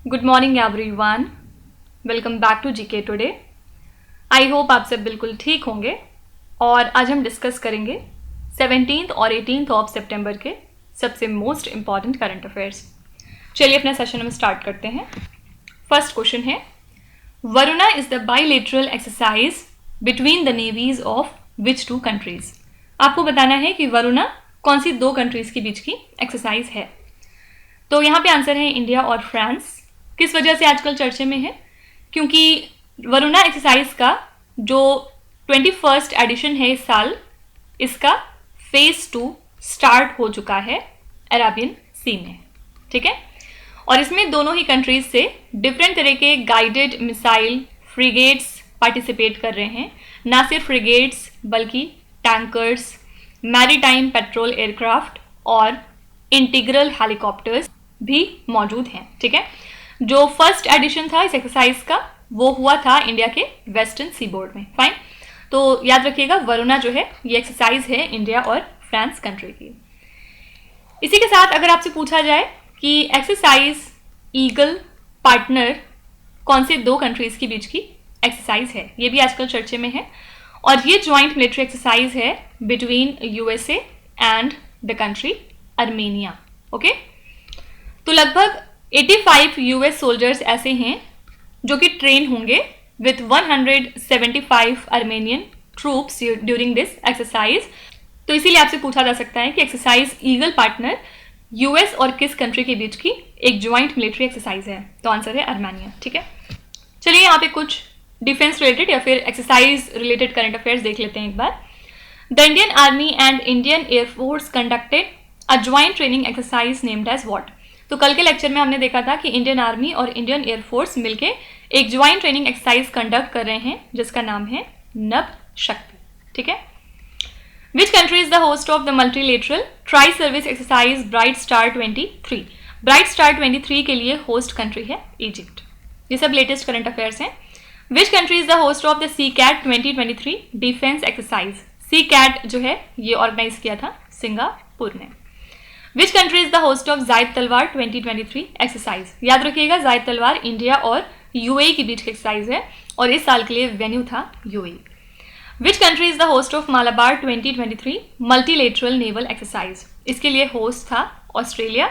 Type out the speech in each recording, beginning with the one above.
Good morning everyone, welcome back to GK today. I hope आप सब बिल्कुल ठीक होंगे और आज हम डिस्कस करेंगे 17 और 18 ऑफ सितंबर के सबसे मोस्ट इम्पॉर्टेंट करंट अफेयर्स। चलिए अपना सेशन हम स्टार्ट करते हैं। फर्स्ट क्वेश्चन है, Varuna is the bilateral exercise between the navies of which two countries. आपको बताना है कि वरुणा कौन सी दो कंट्रीज के बीच की एक्सरसाइज है। तो यहाँ पे आंसर है इंडिया और फ्रांस। किस वजह से आजकल चर्चे में है? क्योंकि वरुणा एक्सरसाइज का जो 21st एडिशन है इस साल, इसका फेज 2 स्टार्ट हो चुका है अरेबियन सी में। ठीक है, और इसमें दोनों ही कंट्रीज से डिफरेंट तरह के गाइडेड मिसाइल फ्रिगेट्स पार्टिसिपेट कर रहे हैं। ना सिर्फ फ्रिगेट्स बल्कि टैंकर्स, मैरीटाइम पेट्रोल एयरक्राफ्ट और इंटीग्रल हेलीकॉप्टर्स भी मौजूद हैं। ठीक है, जो फर्स्ट एडिशन था इस एक्सरसाइज का वो हुआ था इंडिया के वेस्टर्न सीबोर्ड में। फाइन, तो याद रखिएगा वरुणा जो है ये एक्सरसाइज है इंडिया और फ्रांस कंट्री की। इसी के साथ अगर आपसे पूछा जाए कि एक्सरसाइज ईगल पार्टनर कौन से दो कंट्रीज के बीच की एक्सरसाइज है, ये भी आजकल चर्चे में है और ये ज्वाइंट मिलिट्री एक्सरसाइज है between USA and the country Armenia. Okay, तो लगभग 85 यूएस सोल्जर्स ऐसे हैं जो कि ट्रेन होंगे with 175 Armenian troops during this exercise. तो इसीलिए आपसे पूछा जा सकता है कि एक्सरसाइज ईगल पार्टनर यूएस और किस कंट्री के बीच की एक ज्वाइंट मिलिट्री एक्सरसाइज है। तो आंसर है आर्मेनिया। ठीक है, चलिए यहाँ पे कुछ डिफेंस रिलेटेड या फिर एक्सरसाइज रिलेटेड करंट अफेयर्स देख लेते हैं एक बार। The Indian army and Indian air force conducted a joint training exercise named as what. तो कल के लेक्चर में हमने देखा था कि इंडियन आर्मी और इंडियन एयरफोर्स मिलके एक ज्वाइंट ट्रेनिंग एक्सरसाइज कंडक्ट कर रहे हैं जिसका नाम है नभ शक्ति। ठीक है, विच country is the host of the multilateral tri service exercise bright star 23। Bright star 23 के लिए होस्ट कंट्री है इजिप्ट। ये सब लेटेस्ट करंट अफेयर्स हैं। Which country is the host of the sea cat 2023 defence exercise. Sea cat जो है ये organise किया था सिंगापुर ने। Which country is the host of Zayed Talwar 2023 exercise. याद रखिएगा जायद तलवार इंडिया और यूएई के बीच की एक्सरसाइज है और इस साल के लिए वेन्यू था UAE. Which country is the host of Malabar 2023 multilateral naval exercise. इसके लिए होस्ट था ऑस्ट्रेलिया।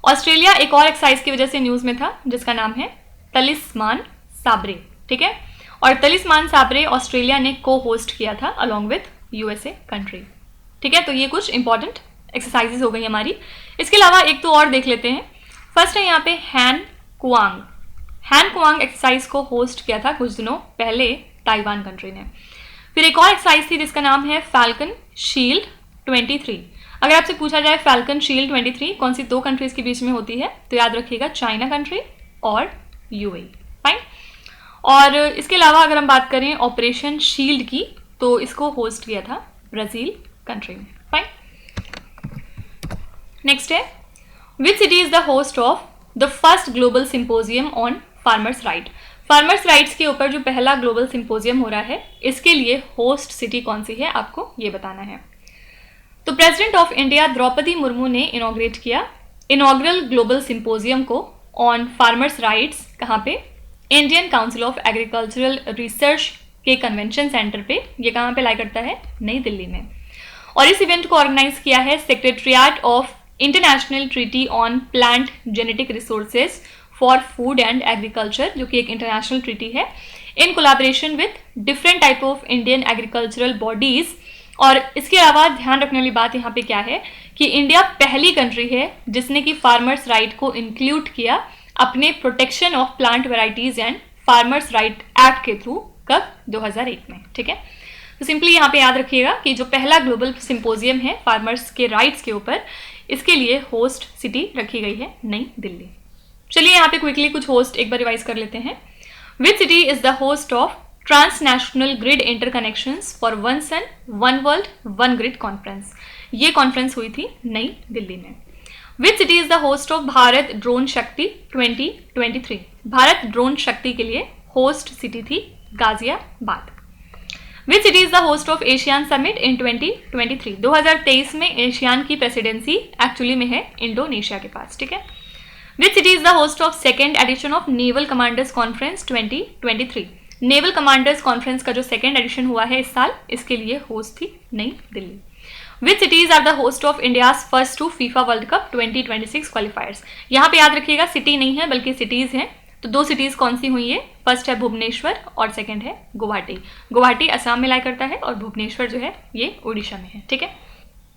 ऑस्ट्रेलिया एक और एक्सरसाइज की वजह से न्यूज में था जिसका नाम है तलिस्मान साबरे। ठीक है, और तलिस्मान साबरे ऑस्ट्रेलिया ने को होस्ट किया था अलॉन्ग विथ यूएसए कंट्री। ठीक है, तो ये कुछ इंपॉर्टेंट एक्सरसाइजेज हो गई हमारी। इसके अलावा एक तो और देख लेते हैं। फर्स्ट है यहाँ पे हैन कुआंग। हैन कुआंग एक्सरसाइज को होस्ट किया था कुछ दिनों पहले ताइवान कंट्री ने। फिर एक और एक्सरसाइज थी जिसका नाम है फैल्कन शील्ड 23। अगर आपसे पूछा जाए फैल्कन शील्ड 23 कौन सी दो कंट्रीज के बीच में होती है तो याद रखिएगा चाइना कंट्री और यूएई। फाइन, और इसके अलावा अगर हम बात करें ऑपरेशन शील्ड की तो इसको होस्ट किया था ब्राजील कंट्री में। फाइन, नेक्स्ट है विच city is the host of the first global symposium on farmers right. Farmers rights के ऊपर जो पहला ग्लोबल सिंपोजियम हो रहा है इसके लिए होस्ट सिटी कौन सी है आपको ये बताना है। तो president of India Droupadi Murmu ने इनॉग्रेट किया इनॉग्रल ग्लोबल सिंपोजियम को ऑन फार्मर्स राइट्स। कहाँ पे? Indian council of agricultural research के कन्वेंशन सेंटर पे। ये कहाँ पे लाई करता है? नई दिल्ली में। और इस इवेंट को ऑर्गेनाइज किया है secretariat of international treaty on plant genetic resources for food and agriculture, जो कि एक इंटरनेशनल ट्रीटी है, in collaboration with different type of Indian agricultural bodies. और इसके अलावा ध्यान रखने वाली बात यहाँ पे क्या है कि इंडिया पहली कंट्री है जिसने कि फार्मर्स राइट को इंक्लूड किया अपने protection of plant varieties and farmers right act के थ्रू। कब? 2001 में। ठीक है, तो सिंपली यहाँ पे याद रखिएगा कि जो पहला ग्लोबल सिंपोजियम है फार्मर्स के राइट्स के ऊपर, इसके लिए होस्ट सिटी रखी गई है नई दिल्ली। चलिए यहाँ पे क्विकली कुछ होस्ट एक बार रिवाइज कर लेते हैं। Which city is the host of transnational grid interconnections for one sun one world one grid conference. ये कॉन्फ्रेंस हुई थी नई दिल्ली में। Which city is the host of Bharat drone Shakti 2023। Bharat drone शक्ति के लिए होस्ट सिटी थी Ghaziabad. Which city is the host of ASEAN summit in 2023। 2023 में ASEAN की प्रेसिडेंसी एक्चुअली में है इंडोनेशिया के पास। ठीक है, विच city is the host of second edition of naval commanders conference 2023? Naval commanders conference का जो सेकेंड एडिशन हुआ है इस साल, इसके लिए होस्ट थी New Delhi. Which cities are the host of India's first two FIFA world cup 2026 qualifiers? यहाँ पे याद रखिएगा सिटी नहीं है बल्कि सिटीज हैं। तो दो सिटीज कौन सी हुई है? फर्स्ट है भुवनेश्वर और सेकंड है गुवाहाटी। गुवाहाटी असम में लाई करता है और भुवनेश्वर जो है ये उड़ीसा में है। ठीक है,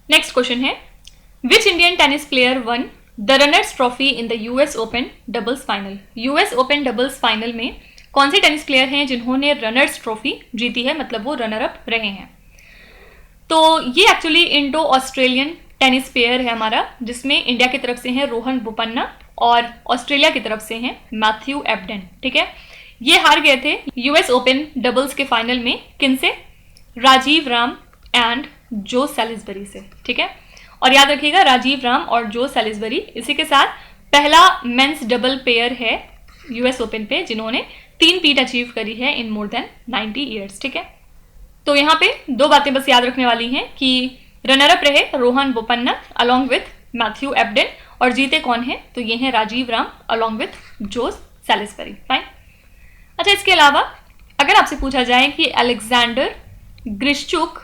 नेक्स्ट क्वेश्चन है which Indian tennis player one the runners trophy in the US open doubles final? US open doubles final में कौन से टेनिस प्लेयर हैं जिन्होंने रनर्स ट्रॉफी जीती है, मतलब वो रनर अप रहे हैं? तो ये actually Indo Australian tennis pair है हमारा, जिसमें इंडिया की तरफ से हैं रोहन बोपन्ना और ऑस्ट्रेलिया की तरफ से हैं मैथ्यू एबडन। ठीक है, ये हार गए थे यूएस ओपन डबल्स के फाइनल में किनसे? राजीव राम एंड जो सैलिसबरी से। ठीक है, और याद रखिएगा राजीव राम और जो सैलिसबरी इसी के साथ पहला मेंस डबल पेयर है यूएस ओपन पे जिन्होंने 3 पीट अचीव करी है इन मोर देन 90 ईयर्स। ठीक है, तो यहाँ पे दो बातें बस याद रखने वाली हैं कि रनर अप रहे Rohan Bopanna along with Matthew Ebden, और जीते कौन है? तो ये हैं राजीव राम अलॉन्ग विथ जो सैलिसबरी। फाइन। अच्छा, इसके अलावा अगर आपसे पूछा जाए कि अलेक्जेंडर ग्रिश्चुक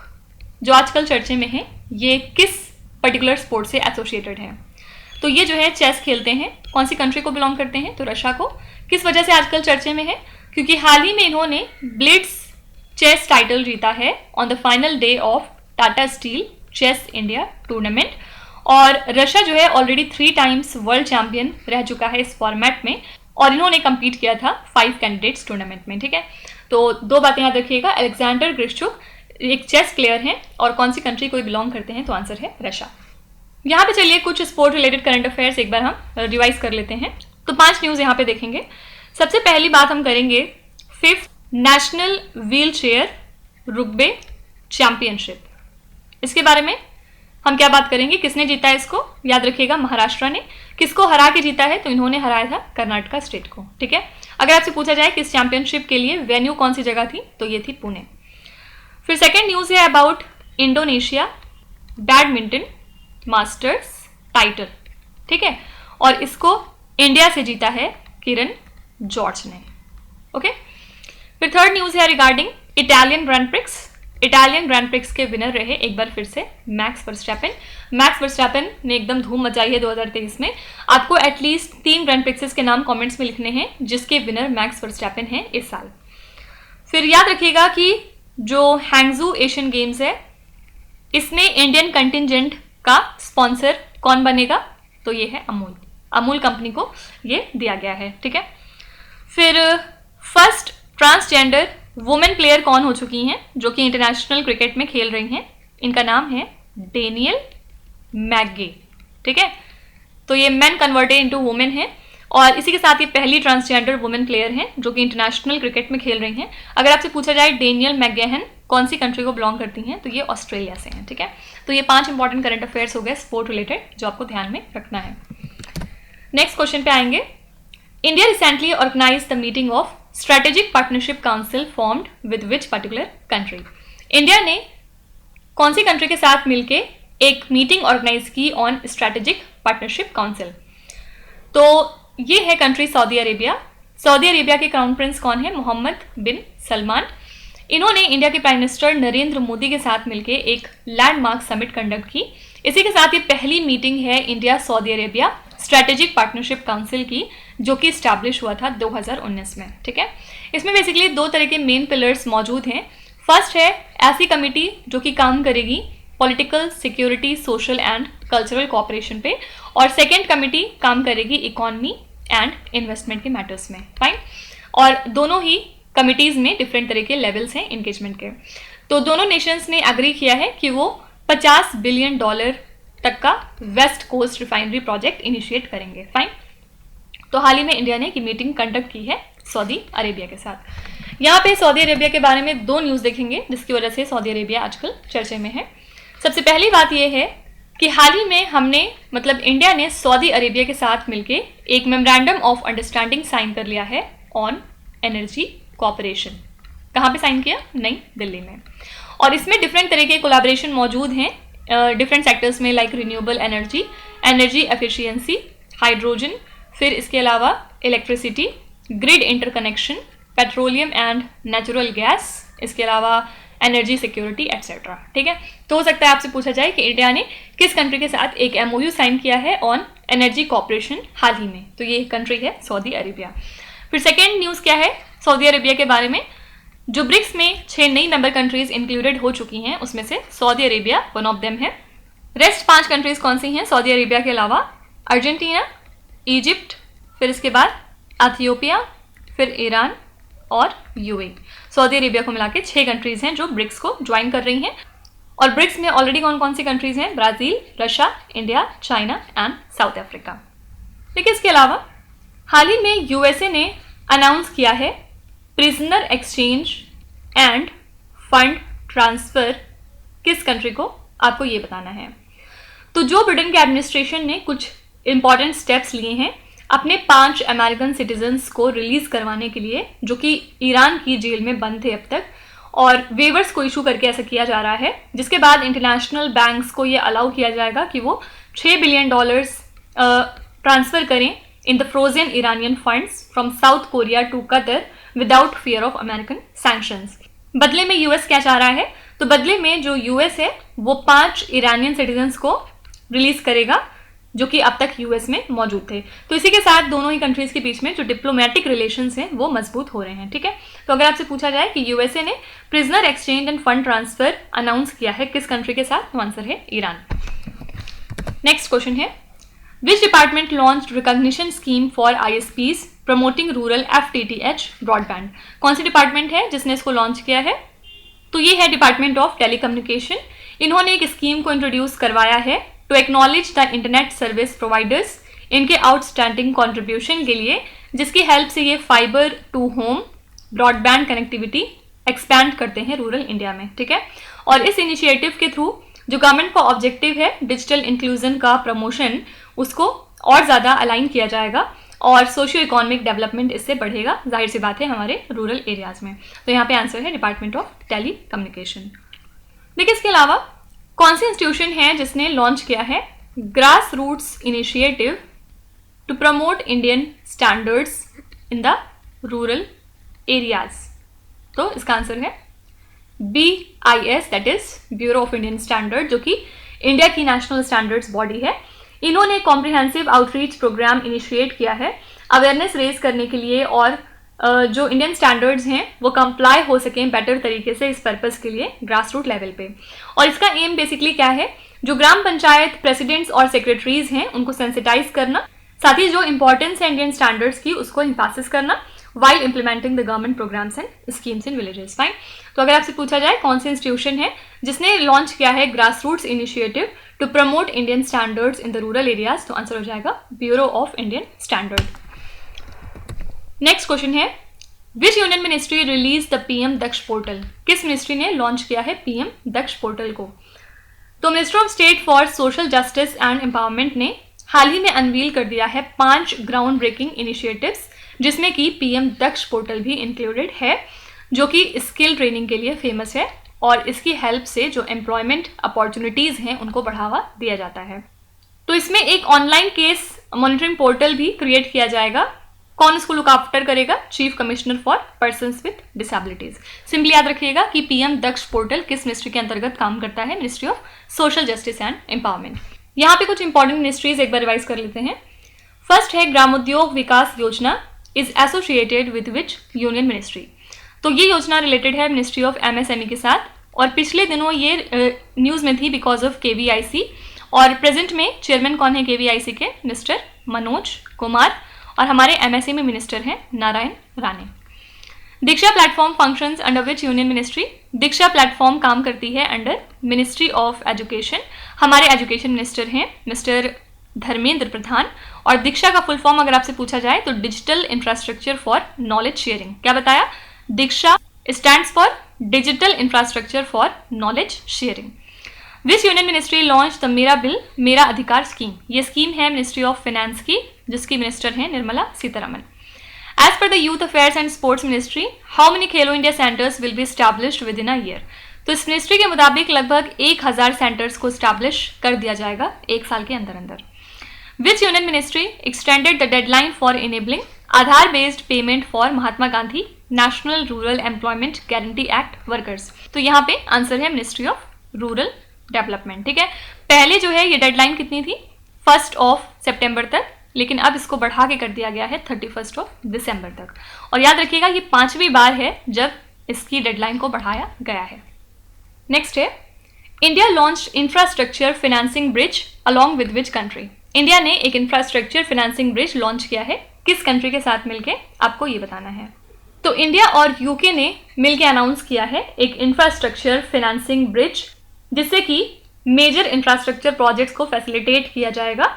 जो आजकल चर्चे में है, ये किस पर्टिकुलर स्पोर्ट से एसोसिएटेड है? तो ये जो है चेस खेलते हैं। कौन सी कंट्री को बिलोंग करते हैं? तो रशिया को। किस वजह से आजकल चर्चे में है? क्योंकि हाल ही में इन्होंने ब्लिट्स चेस टाइटल जीता है on the final day of Tata steel chess India tournament, और रशिया जो है ऑलरेडी 3 टाइम्स वर्ल्ड चैंपियन रह चुका है इस फॉर्मेट में, और इन्होंने compete किया था 5 कैंडिडेट्स टूर्नामेंट में। ठीक है, तो दो बातें याद रखिएगा, अलेक्जेंडर ग्रिश्चुक एक चेस प्लेयर हैं और कौन सी कंट्री को बिलोंग करते हैं? तो आंसर है रशिया। यहाँ पे चलिए कुछ स्पोर्ट रिलेटेड करंट अफेयर्स एक बार हम रिवाइज कर लेते हैं। तो 5 न्यूज़ यहाँ पे देखेंगे। सबसे पहली बात हम करेंगे 5th national wheelchair rugby championship. इसके बारे में हम क्या बात करेंगे? किसने जीता है इसको? याद रखिएगा महाराष्ट्र ने। किसको हरा के जीता है? तो इन्होंने हराया था कर्नाटका स्टेट को। ठीक है, अगर आपसे पूछा जाए किस चैंपियनशिप के लिए वेन्यू कौन सी जगह थी, तो ये थी पुणे। फिर सेकेंड न्यूज़ है about Indonesia badminton masters title. ठीक है, और इसको इंडिया से जीता है किरण जॉर्ज ने। ओके, फिर थर्ड न्यूज़ है regarding Italian grand prix. Italian grand prix के विनर रहे एक बार फिर से मैक्स वर्स्टैपेन। मैक्स वर्स्टैपेन ने एकदम धूम मचाई है 2023 में। आपको एटलीस्ट 3 ग्रैंड प्रिक्सेस के नाम कमेंट्स में लिखने हैं जिसके विनर मैक्स वर्स्टैपेन हैं इस साल। फिर याद रखिएगा कि जो हैंगजू एशियन गेम्स है, इसमें इंडियन कंटिजेंट का स्पॉन्सर कौन बनेगा? तो ये है अमूल। अमूल कंपनी को ये दिया गया है। ठीक है, फिर फर्स्ट ट्रांसजेंडर वुमेन प्लेयर कौन हो चुकी हैं जो कि इंटरनेशनल क्रिकेट में खेल रही हैं? इनका नाम है डेनियल मैकगे। ठीक है, तो ये मैन कन्वर्टेड इनटू वुमेन है, और इसी के साथ ये पहली ट्रांसजेंडर वुमेन प्लेयर हैं जो कि इंटरनेशनल क्रिकेट में खेल रही हैं। अगर आपसे पूछा जाए डेनियल मैकगेहन कौन सी कंट्री को बिलोंग करती हैं, तो ये ऑस्ट्रेलिया से हैं। ठीक है, तो ये 5 इंपॉर्टेंट करंट अफेयर्स हो गए स्पोर्ट रिलेटेड जो आपको ध्यान में रखना है। नेक्स्ट क्वेश्चन पे आएंगे। India recently organise the meeting of strategic partnership council formed with which particular country? India ने कौन सी कंट्री के साथ मिलके एक मीटिंग ऑर्गेनाइज की ऑन स्ट्रेटेजिक पार्टनरशिप काउंसिल? तो ये है country Saudi Arabia. Saudi Arabia के क्राउन प्रिंस कौन है? मोहम्मद बिन सलमान। इन्होंने इंडिया के प्राइम मिनिस्टर नरेंद्र मोदी के साथ मिलकर एक लैंडमार्क समिट कंडक्ट की। इसी के साथ ये पहली मीटिंग है India Saudi Arabia strategic partnership council की, जो कि स्टैब्लिश हुआ था 2019 में। ठीक है, इसमें बेसिकली 2 तरह के मेन पिलर्स मौजूद हैं। फर्स्ट है ऐसी कमिटी जो कि काम करेगी political, security, social and cultural cooperation पे, और सेकेंड कमिटी काम करेगी इकोनॉमी एंड इन्वेस्टमेंट के मैटर्स में। फाइन, और दोनों ही कमिटीज़ में डिफरेंट तरह के लेवल्स हैं इंगेजमेंट के। तो दोनों नेशंस ने एग्री किया है कि वो $50 बिलियन तक का west coast refinery project initiate करेंगे। फाइन, तो हाल ही में इंडिया ने की मीटिंग कंडक्ट की है सऊदी अरेबिया के साथ। यहाँ पे सऊदी अरेबिया के बारे में 2 न्यूज़ देखेंगे जिसकी वजह से सऊदी अरेबिया आजकल चर्चे में है। सबसे पहली बात यह है कि हाल ही में हमने मतलब इंडिया ने सऊदी अरेबिया के साथ मिलके एक मेमोरेंडम ऑफ अंडरस्टैंडिंग साइन कर लिया है ऑन एनर्जी कोऑपरेशन। कहाँ पे साइन किया? नई दिल्ली में। और इसमें डिफरेंट तरह के कोलैबोरेशन मौजूद हैं डिफरेंट सेक्टर्स में, like renewable energy, energy efficiency, hydrogen, फिर इसके अलावा electricity, grid interconnection, petroleum and natural gas, इसके अलावा एनर्जी सिक्योरिटी एक्सेट्रा। ठीक है, तो हो सकता है आपसे पूछा जाए कि इंडिया ने किस कंट्री के साथ एक MOU साइन किया है ऑन एनर्जी कॉपरेशन हाल ही में, तो ये कंट्री है सऊदी अरेबिया। फिर सेकेंड न्यूज़ क्या है सऊदी अरेबिया के बारे में, जो ब्रिक्स में 6 नई मेंबर कंट्रीज इंक्लूडेड हो चुकी हैं, उसमें से Saudi Arabia one of them है। रेस्ट 5 कंट्रीज कौन सी हैं सऊदी अरेबिया के अलावा? अर्जेंटीना, इजिप्ट, फिर इसके बाद एथियोपिया, फिर ईरान और UAE। सऊदी अरेबिया को मिला के 6 कंट्रीज हैं जो ब्रिक्स को ज्वाइन कर रही हैं। और ब्रिक्स में ऑलरेडी कौन कौन सी कंट्रीज हैं? Brazil, Russia, India, China and south Africa. लेकिन इसके अलावा हाल ही में USA ने अनाउंस किया है prisoner exchange end fund transfer किस कंट्री को, आपको ये बताना है। तो जो बिडेन के एडमिनिस्ट्रेशन ने कुछ इंपॉर्टेंट स्टेप्स लिए हैं अपने 5 अमेरिकन सिटीजन्स को रिलीज़ करवाने के लिए, जो कि ईरान की जेल में बंद थे अब तक, और वेवर्स को इशू करके ऐसा किया जा रहा है, जिसके बाद इंटरनेशनल बैंक्स को ये अलाउ किया जाएगा कि वो $6 बिलियन ट्रांसफ़र करें in the frozen Iranian funds from South Korea to Qatar without fear of American sanctions. बदले में US क्या चाह रहा है? तो बदले में जो US है वो 5 ईरानियन सिटीजन्स को रिलीज़ करेगा जो कि अब तक US में मौजूद थे। तो इसी के साथ दोनों ही कंट्रीज़ के बीच में जो डिप्लोमेटिक रिलेशंस हैं वो मजबूत हो रहे हैं। ठीक है, तो अगर आपसे पूछा जाए कि USA ने prisoner exchange end fund transfer announce किया है किस कंट्री के साथ, तो आंसर है ईरान। नेक्स्ट क्वेश्चन है, which department launched recognition scheme for ISPs promoting rural FTTH broadband? कौन सी डिपार्टमेंट है जिसने इसको लॉन्च किया है? तो ये है डिपार्टमेंट ऑफ टेलीकम्युनिकेशन। इन्होंने एक स्कीम को इंट्रोड्यूस करवाया है to acknowledge the internet service providers इनके आउटस्टैंडिंग कंट्रीब्यूशन के लिए, जिसकी हेल्प से ये fibre to home broadband connectivity expand करते हैं रूरल इंडिया में। ठीक है, और इस इनिशिएटिव के थ्रू जो गवर्नमेंट का ऑब्जेक्टिव है डिजिटल इंक्लूजन का प्रमोशन, उसको और ज़्यादा अलाइन किया जाएगा और सोशियो इकोनॉमिक डेवलपमेंट इससे बढ़ेगा, जाहिर सी बात है हमारे रूरल एरियाज़ में। तो यहाँ पे आंसर है डिपार्टमेंट ऑफ टेली कम्युनिकेशन। देखिए इसके अलावा कौन सी इंस्टीट्यूशन है जिसने लॉन्च किया है grass roots initiative to promote Indian standards in the rural areas? तो इसका आंसर है BIS, that is bureau of Indian standard, जो कि इंडिया की नेशनल स्टैंडर्ड्स बॉडी है। इन्होंने कॉम्प्रिहेंसिव आउटरीच प्रोग्राम इनिशिएट किया है अवेयरनेस रेज करने के लिए, और जो इंडियन स्टैंडर्ड्स हैं वो कंप्लाई हो सकें बेटर तरीके से इस पर्पस के लिए ग्रास रूट लेवल पे। और इसका एम बेसिकली क्या है, जो ग्राम पंचायत प्रेसिडेंट्स और सेक्रेटरीज हैं उनको सेंसिटाइज करना, साथ ही जो इंपॉर्टेंस है इंडियन स्टैंडर्ड्स की उसको एम्फासिस करना while implementing the government programmes and schemes in villages. Fine, तो अगर आपसे पूछा जाए कौन सी इंस्टीट्यूशन है जिसने लॉन्च किया है grass roots initiative to promote Indian standards in the rural areas, तो आंसर हो जाएगा bureau of Indian standard. Next question है, which union ministry release the PM Daksh portal? किस मिनिस्ट्री ने लॉन्च किया है PM दक्ष पोर्टल को? तो minister of state for social justice and empowerment ने हाल ही में अनवील कर दिया है 5 ग्राउंड ब्रेकिंग इनिशिएटिव्स, जिसमें कि PM दक्ष पोर्टल भी इंक्लूडेड है, जो कि स्किल ट्रेनिंग के लिए फेमस है और इसकी हेल्प से जो एम्प्लॉयमेंट अपॉर्चुनिटीज़ हैं उनको बढ़ावा दिया जाता है। तो इसमें एक ऑनलाइन केस मॉनिटरिंग पोर्टल भी क्रिएट किया जाएगा। कौन इसको लुक आफ्टर करेगा? Chief commissioner for persons with disabilities. Simply याद रखिएगा कि PM दक्ष पोर्टल किस मिनिस्ट्री के अंतर्गत काम करता है, ministry of social justice and empowerment. यहाँ पे कुछ इंपॉर्टेंट मिनिस्ट्रीज एक बार रिवाइज कर लेते हैं। फर्स्ट है ग्रामोद्योग विकास योजना, is associated with which union ministry? तो ये योजना रिलेटेड है मिनिस्ट्री ऑफ MSME के साथ, और पिछले दिनों ये न्यूज़ में थी बिकॉज ऑफ KVIC, और प्रेजेंट में चेयरमैन कौन है KVIC के? मिस्टर मनोज कुमार, और हमारे MSME मिनिस्टर हैं Narayan Rane. Diksha platform functions under which union ministry? Diksha platform काम करती है अंडर मिनिस्ट्री ऑफ एजुकेशन, हमारे एजुकेशन मिनिस्टर हैं मिस्टर धर्मेंद्र प्रधान। और दीक्षा का फुल फॉर्म अगर आपसे पूछा जाए तो digital infrastructure for knowledge sharing. क्या बताया? Diksha stands for digital infrastructure for knowledge sharing. Which union ministry launch the Mera bill Mera Adhikar scheme? ये स्कीम है मिनिस्ट्री ऑफ फाइनेंस की, जिसकी मिनिस्टर हैं Nirmala Sitharaman. As per the youth affairs and sports ministry, how many Khelo India centres will be established within a year? तो इस ministry के मुताबिक लगभग 1000 सेंटर्स को एस्टैब्लिश कर दिया जाएगा 1 साल के अंदर अंदर। विच union ministry extended the deadline for enabling Aadhaar based payment for Mahatma Gandhi national rural employment guarantee act workers? तो यहाँ पे आंसर है मिनिस्ट्री ऑफ रूरल डेवलपमेंट। ठीक है, पहले जो है ये डेडलाइन कितनी थी, 1 सितंबर तक, लेकिन अब इसको बढ़ा के कर दिया गया है 31 दिसंबर तक। और याद रखिएगा ये 5वीं बार है जब इसकी डेडलाइन को बढ़ाया गया है। नेक्स्ट है, India launch infrastructure financing bridge along with which country? India ने एक इंफ्रास्ट्रक्चर फाइनेंसिंग ब्रिज लॉन्च किया है, किस कंट्री के साथ मिलके, आपको ये बताना है। तो इंडिया और यूके ने मिलके अनाउंस किया है एक इंफ्रास्ट्रक्चर फाइनेंसिंग ब्रिज, जिससे कि मेजर इंफ्रास्ट्रक्चर प्रोजेक्ट्स को फैसिलिटेट किया जाएगा।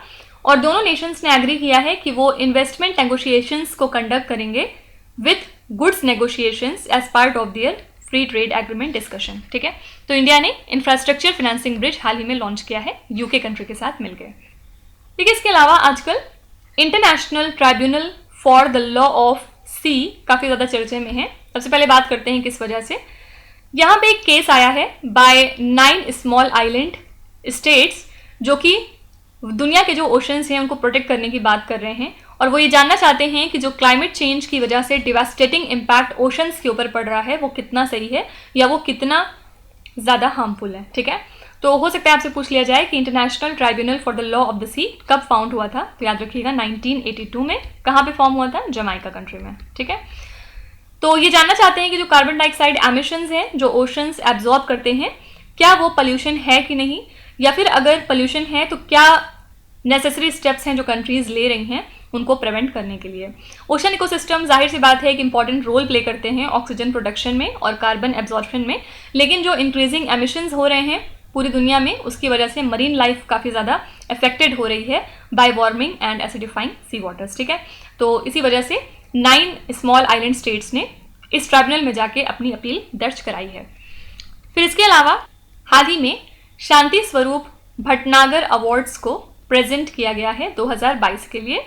और दोनों नेशंस ने एग्री किया है कि वो इन्वेस्टमेंट नेगोशिएशंस को कंडक्ट करेंगे with goods negotiations as part of their free trade agreement discussion. ठीक है, तो इंडिया ने इंफ्रास्ट्रक्चर फाइनेंसिंग ब्रिज हाल ही में लॉन्च किया है यूके कंट्री के साथ मिलकर। ठीक है, इसके अलावा आजकल international tribunal for the law of sea काफ़ी ज़्यादा चर्चे में है। सबसे पहले बात करते हैं किस वजह से। यहाँ पे एक केस आया है बाय 9 स्मॉल आइलैंड स्टेट्स, जो कि दुनिया के जो ओशंस हैं उनको प्रोटेक्ट करने की बात कर रहे हैं, और वो ये जानना चाहते हैं कि जो क्लाइमेट चेंज की वजह से डिवास्टेटिंग इम्पैक्ट ओशंस के ऊपर पड़ रहा है वो कितना सही है या वो कितना ज़्यादा हार्मफुल है। ठीक है, तो हो सकता है आपसे पूछ लिया जाए कि international tribunal for the law of the sea कब फाउंड हुआ था, तो याद रखिएगा 1982 में। कहाँ पे फॉर्म हुआ था? जमाइका कंट्री में। ठीक है, तो ये जानना चाहते हैं कि जो कार्बन डाइऑक्साइड एमिशंस हैं जो ओशंस एब्जॉर्ब करते हैं, क्या वो पोल्यूशन है कि नहीं, या फिर अगर पोल्यूशन है तो क्या नेसेसरी स्टेप्स हैं जो कंट्रीज ले रही हैं उनको प्रिवेंट करने के लिए। ओशन इकोसिस्टम जाहिर सी बात है कि इंपॉर्टेंट रोल प्ले करते हैं ऑक्सीजन प्रोडक्शन में और कार्बन एब्जॉर्प्शन में, लेकिन जो इंक्रीजिंग एमिशंस हो रहे हैं पूरी दुनिया में उसकी वजह से मरीन लाइफ काफ़ी ज़्यादा अफेक्टेड हो रही है by warming and acidifying sea waters. ठीक है, तो इसी वजह से 9 स्मॉल आइलैंड स्टेट्स ने इस ट्राइब्यूनल में जाके अपनी अपील दर्ज कराई है। फिर इसके अलावा हाल ही में शांति स्वरूप भटनागर अवार्ड्स को प्रेजेंट किया गया है 2022 के लिए,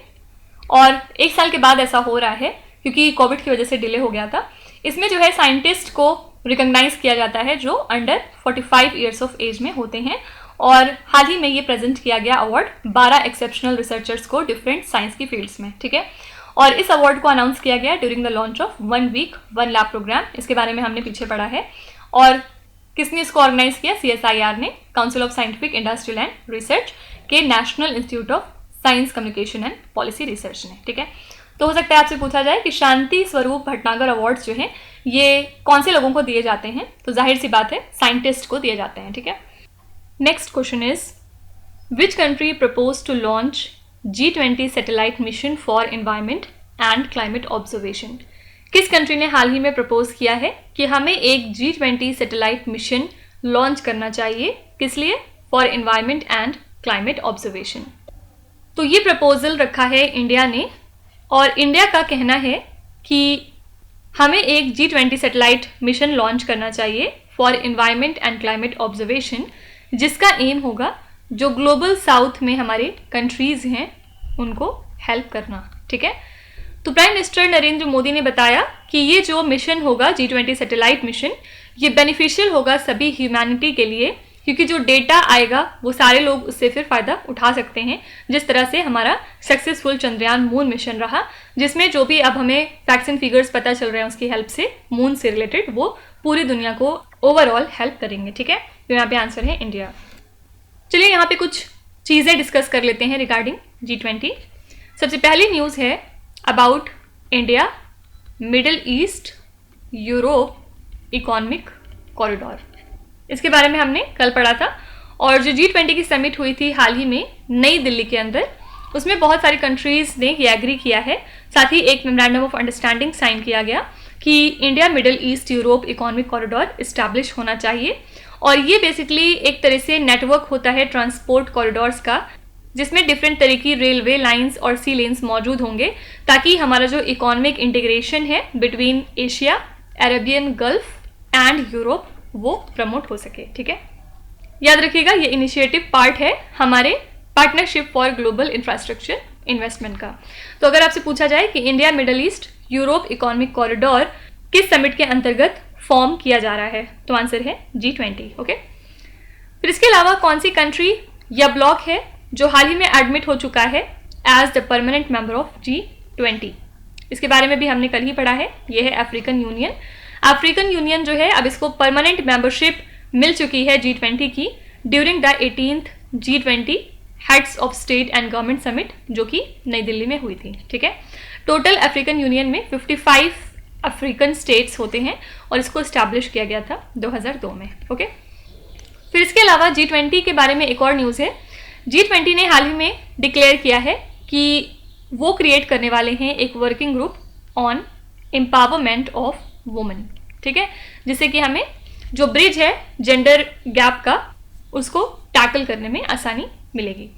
और 1 साल के बाद ऐसा हो रहा है क्योंकि कोविड की वजह से डिले हो गया था। इसमें जो है साइंटिस्ट को रिकॉग्नाइज किया जाता है जो अंडर 45 ईयर्स ऑफ एज में होते हैं, और हाल ही में ये प्रेजेंट किया गया अवार्ड 12 एक्सेप्शनल रिसर्चर्स को डिफरेंट साइंस की फील्ड्स में। ठीक है, और इस अवार्ड को अनाउंस किया गया during the launch of 1 week 1 lab programme. इसके बारे में हमने पीछे पढ़ा है। और किसने इसको ऑर्गेनाइज किया? CSIR ने, council of scientific industrial and research के national institute of science communication and policy research ने। ठीक है, तो हो सकता है आपसे पूछा जाए कि शांति स्वरूप भटनागर अवार्ड्स जो हैं ये कौन से लोगों को दिए जाते हैं, तो जाहिर सी बात है साइंटिस्ट को दिए जाते हैं। ठीक है, next question is which country propose to launch G20 satellite mission for environment and climate observation? किस कंट्री ने हाल ही में प्रपोज किया है कि हमें एक G20 सैटेलाइट मिशन लॉन्च करना चाहिए, किस लिए? For environment and climate observation. तो ये प्रपोजल रखा है इंडिया ने, और इंडिया का कहना है कि हमें एक G20 सैटेलाइट मिशन लॉन्च करना चाहिए for environment and climate observation, जिसका एम होगा जो ग्लोबल साउथ में हमारे कंट्रीज़ हैं उनको हेल्प करना। ठीक है, तो प्राइम मिनिस्टर नरेंद्र मोदी ने बताया कि ये जो मिशन होगा G20 सैटेलाइट मिशन, ये बेनिफिशियल होगा सभी ह्यूमैनिटी के लिए, क्योंकि जो डेटा आएगा वो सारे लोग उससे फिर फ़ायदा उठा सकते हैं। जिस तरह से हमारा सक्सेसफुल चंद्रयान मून मिशन रहा, जिसमें जो भी अब हमें फैक्ट्स एंड फिगर्स पता चल रहे हैं उसकी हेल्प से मून से रिलेटेड, वो पूरी दुनिया को ओवरऑल हेल्प करेंगे। ठीक है, तो यहाँ पे आंसर है इंडिया। चलिए यहाँ पे कुछ चीज़ें डिस्कस कर लेते हैं रिगार्डिंग G20। सबसे पहली न्यूज़ है about India middle east Europe economic corridor. इसके बारे में हमने कल पढ़ा था, और जो G20 की समिट हुई थी हाल ही में नई दिल्ली के अंदर, उसमें बहुत सारी कंट्रीज़ ने ये एग्री किया है। साथ ही एक मेमोरेंडम ऑफ अंडरस्टैंडिंग साइन किया गया कि India middle east Europe economic corridor establish होना चाहिए, और ये बेसिकली एक तरह से नेटवर्क होता है ट्रांसपोर्ट कॉरिडोर्स का, जिसमें डिफरेंट तरह की रेलवे लाइंस और सी लेन्स मौजूद होंगे, ताकि हमारा जो इकोनॉमिक इंटीग्रेशन है between Asia, Arabian gulf and Europe वो प्रमोट हो सके। ठीक है, याद रखिएगा ये इनिशिएटिव पार्ट है हमारे partnership for global infrastructure investment का। तो अगर आपसे पूछा जाए कि India middle east Europe economic corridor किस समिट के अंतर्गत फॉर्म किया जा रहा है, तो आंसर है G20। ओके, फिर इसके अलावा कौन सी कंट्री या ब्लॉक है जो हाल ही में एडमिट हो चुका है as the permanent member of G20। इसके बारे में भी हमने कल ही पढ़ा है। ये है अफ्रीकन यूनियन। अफ्रीकन यूनियन जो है अब इसको परमानेंट मेंबरशिप मिल चुकी है G20 की during the 18th G20 heads of state and government summit, जो कि नई दिल्ली में हुई थी। ठीक है, टोटल अफ्रीकन यूनियन में 55 अफ्रीकन स्टेट्स होते हैं और इसको इस्टेब्लिश किया गया था 2002 में। ओके, फिर इसके अलावा G20 के बारे में एक और न्यूज़ है। G20 ने हाल ही में डिक्लेयर किया है कि वो क्रिएट करने वाले हैं एक working group on empowerment of women. ठीक है, जिससे कि हमें जो ब्रिज है जेंडर गैप का, उसको टैकल करने में आसानी मिलेगी।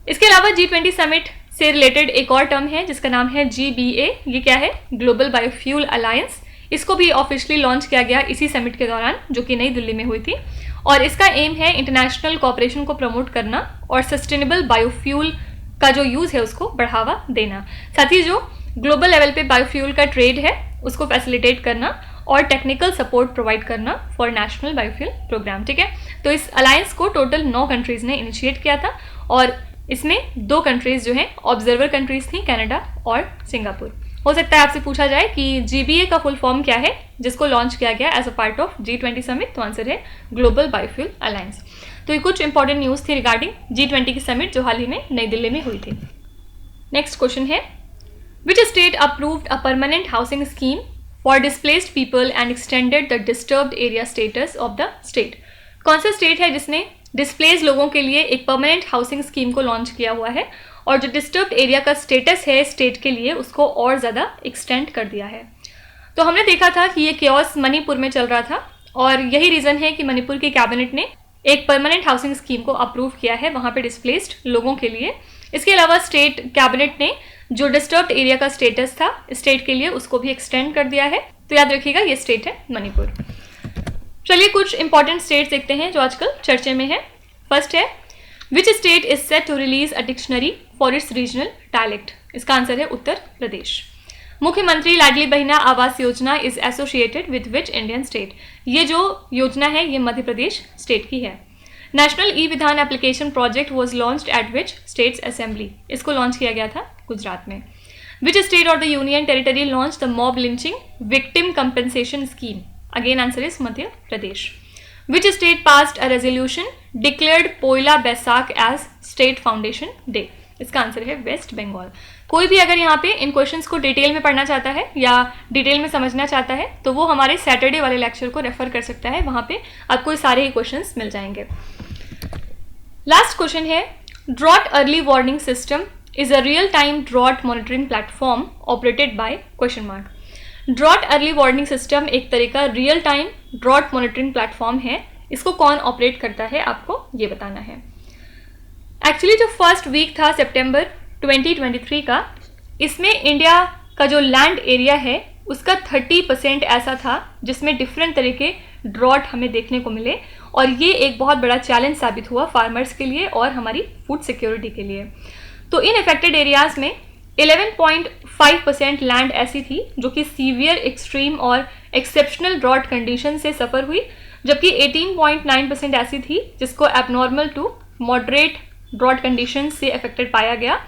इसके अलावा G20 समिट से रिलेटेड एक और टर्म है जिसका नाम है GBA। ये क्या है? Global biofuel alliance. इसको भी ऑफिशियली लॉन्च किया गया इसी समिट के दौरान, जो कि नई दिल्ली में हुई थी, और इसका एम है इंटरनेशनल कोऑपरेशन को प्रमोट करना और सस्टेनेबल बायोफ्यूल का जो यूज़ है उसको बढ़ावा देना। साथ ही जो ग्लोबल लेवल पे बायोफ्यूल का ट्रेड है उसको फैसिलिटेट करना और टेक्निकल सपोर्ट प्रोवाइड करना फॉर नेशनल बायोफ्यूल प्रोग्राम। ठीक है, तो इस अलायंस को टोटल 9 कंट्रीज ने इनिशिएट किया था और इसमें 2 कंट्रीज जो हैं ऑब्जर्वर कंट्रीज थी, कनाडा और सिंगापुर। हो सकता है आपसे पूछा जाए कि GBA का फुल फॉर्म क्या है जिसको लॉन्च किया गया as a part of G20 summit, तो आंसर है ग्लोबल बायोफ्यूल अलायंस। तो ये कुछ इंपॉर्टेंट न्यूज़ थी रिगार्डिंग G20 की समिट जो हाल ही में नई दिल्ली में हुई थी। नेक्स्ट क्वेश्चन है, which state approved a permanent housing scheme for displaced people and extended the disturbed area status of the state? कौन सा स्टेट है जिसने डिस्प्लेस लोगों के लिए एक परमानेंट हाउसिंग स्कीम को लॉन्च किया हुआ है और जो डिस्टर्ब्ड एरिया का स्टेटस है स्टेट के लिए उसको और ज़्यादा एक्सटेंड कर दिया है? तो हमने देखा था कि ये केओस मणिपुर में चल रहा था और यही रीज़न है कि मणिपुर की कैबिनेट ने एक परमानेंट हाउसिंग स्कीम को अप्रूव किया है वहाँ पे डिस्प्लेस्ड लोगों के लिए। इसके अलावा स्टेट कैबिनेट ने जो डिस्टर्ब्ड एरिया का स्टेटस था स्टेट के लिए उसको भी एक्सटेंड कर दिया है। तो याद रखिएगा ये स्टेट है मणिपुर। चलिए कुछ इंपॉर्टेंट स्टेट्स देखते हैं जो आजकल चर्चे में है। फर्स्ट है, which state is set to release a dictionary for its regional dialect? इसका आंसर है Uttar Pradesh. Mukhyamantri Ladli Behna Awas Yojana is associated with which Indian state? ये जो योजना है ये मध्य प्रदेश स्टेट की है। National e Vidhan application project was launched at which states assembly? इसको लॉन्च किया गया था गुजरात में। विच स्टेट और the union territory launch the mob lynching victim compensation scheme? Again answer is Madhya Pradesh. Which state passed a resolution declared Poila Baisakh as state foundation day? इसका answer है West Bengal. कोई भी अगर यहाँ पे इन क्वेश्चंस को डिटेल में पढ़ना चाहता है या डिटेल में समझना चाहता है तो वो हमारे सैटरडे वाले लेक्चर को रेफर कर सकता है, वहाँ पे आपको ये सारे ही क्वेश्चंस मिल जाएंगे। लास्ट क्वेश्चन है, drought early warning system is a real time drought monitoring platform operated by question mark? Drought early warning system एक तरह का real time drought monitoring platform है। इसको कौन ऑपरेट करता है आपको ये बताना है। एक्चुअली जो फर्स्ट वीक था सितंबर 2023 का, इसमें इंडिया का जो लैंड एरिया है उसका 30% ऐसा था जिसमें डिफरेंट तरह के ड्रॉट हमें देखने को मिले और ये एक बहुत बड़ा चैलेंज साबित हुआ फार्मर्स के लिए और हमारी फूड सिक्योरिटी के लिए। तो इन अफेक्टेड एरियाज़ में 11.5% लैंड ऐसी थी जो कि सीवियर, एक्सट्रीम और एक्सेप्शनल ड्रॉट कंडीशन से सफ़र हुई, जबकि 18.9% ऐसी थी जिसको abnormal to moderate drought condition से अफेक्टेड पाया गया।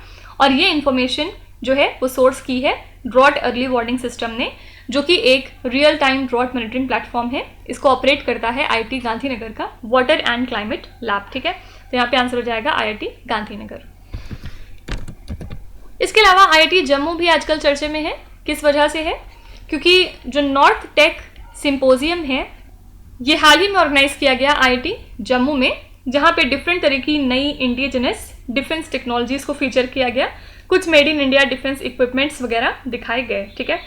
और ये इन्फॉर्मेशन जो है वो सोर्स की है ड्रॉट अर्ली वार्निंग सिस्टम ने, जो कि एक real time drought monitoring platform है। इसको ऑपरेट करता है IIT गांधीनगर का वाटर एंड क्लाइमेट लैब। ठीक है, तो यहाँ पे आंसर हो जाएगा IIT गांधीनगर। इसके अलावा IIT जम्मू भी आजकल चर्चे में है। किस वजह से है? क्योंकि जो नॉर्थ टेक सिंपोजियम है ये हाल ही में ऑर्गेनाइज किया गया IIT जम्मू में, जहाँ पे डिफरेंट तरह की नई इंडिजिनस डिफेंस टेक्नोलॉजीज को फीचर किया गया। कुछ made in India defence equipments वगैरह दिखाए गए। ठीक है,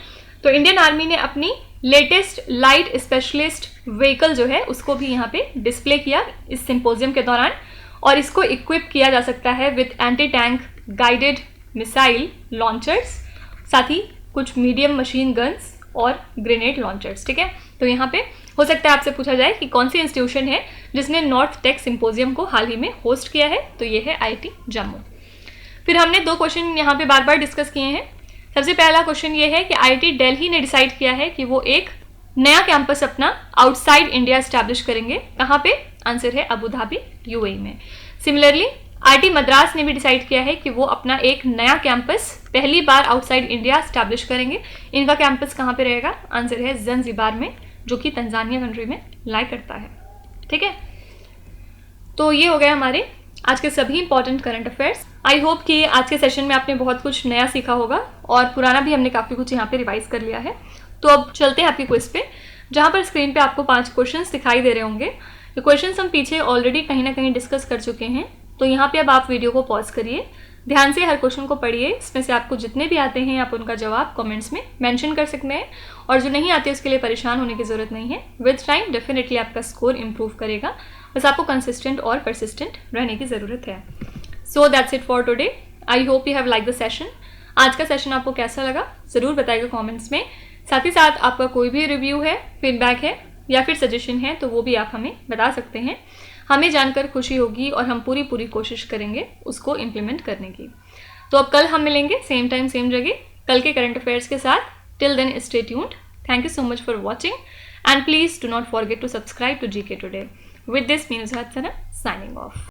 तो इंडियन आर्मी ने अपनी लेटेस्ट लाइट स्पेशलिस्ट व्हीकल जो है उसको भी यहाँ पे डिस्प्ले किया इस सिंपोजियम के दौरान, और इसको इक्विप किया जा सकता है with anti tank guided missile launchers, साथ ही कुछ मीडियम मशीन गन्स और ग्रेनेड लॉन्चर्स। ठीक है, तो यहाँ पे हो सकता है आपसे पूछा जाए कि कौन सी इंस्टीट्यूशन है जिसने नॉर्थ टेक सिंपोजियम को हाल ही में होस्ट किया है, तो ये है IIT जम्मू। फिर हमने 2 क्वेश्चन यहाँ पे बार बार डिस्कस किए हैं। सबसे पहला क्वेश्चन ये है कि IIT दिल्ली ने डिसाइड किया है कि वो एक नया कैंपस अपना आउटसाइड इंडिया एस्टैब्लिश करेंगे। कहाँ पे? आंसर है अबू धाबी UAE में। सिमिलरली आईटी मद्रास ने भी डिसाइड किया है कि वो अपना एक नया कैंपस पहली बार आउटसाइड इंडिया स्टैब्लिश करेंगे। इनका कैंपस कहाँ पे रहेगा? आंसर है ज़ंज़िबार में, जो कि तंजानिया कंट्री में लाई करता है। ठीक है, तो ये हो गया हमारे आज के सभी important current affairs. I hope कि आज के सेशन में आपने बहुत कुछ नया सीखा होगा और पुराना भी हमने काफ़ी कुछ यहाँ पे रिवाइज कर लिया है। तो अब चलते हैं आपकी क्विज पे, जहाँ पर स्क्रीन पे आपको 5 क्वेश्चंस दिखाई दे रहे होंगे। ये क्वेश्चंस हम पीछे ऑलरेडी कहीं ना कहीं डिस्कस कर चुके हैं, तो यहाँ पे अब आप वीडियो को पॉज करिए, ध्यान से हर क्वेश्चन को पढ़िए। इसमें से आपको जितने भी आते हैं आप उनका जवाब कमेंट्स में मेंशन कर सकते हैं, और जो नहीं आते उसके लिए परेशान होने की ज़रूरत नहीं है। विद टाइम डेफिनेटली आपका स्कोर इंप्रूव करेगा, बस आपको कंसिस्टेंट और परसिस्टेंट रहने की ज़रूरत है। So that's it for today. I hope you have like the session. आज का सेशन आपको कैसा लगा ज़रूर बताइएगा कॉमेंट्स में। साथ ही साथ आपका कोई भी रिव्यू है, फीडबैक है या फिर सजेशन है तो वो भी आप हमें बता सकते हैं। हमें जानकर खुशी होगी और हम पूरी कोशिश करेंगे उसको इम्प्लीमेंट करने की। तो अब कल हम मिलेंगे सेम टाइम सेम जगह कल के करंट अफेयर्स के साथ। Till then stay tuned. Thank you so much for watching and please do not forget to subscribe to GK Today. With this, me Nuzhat Sana, signing off.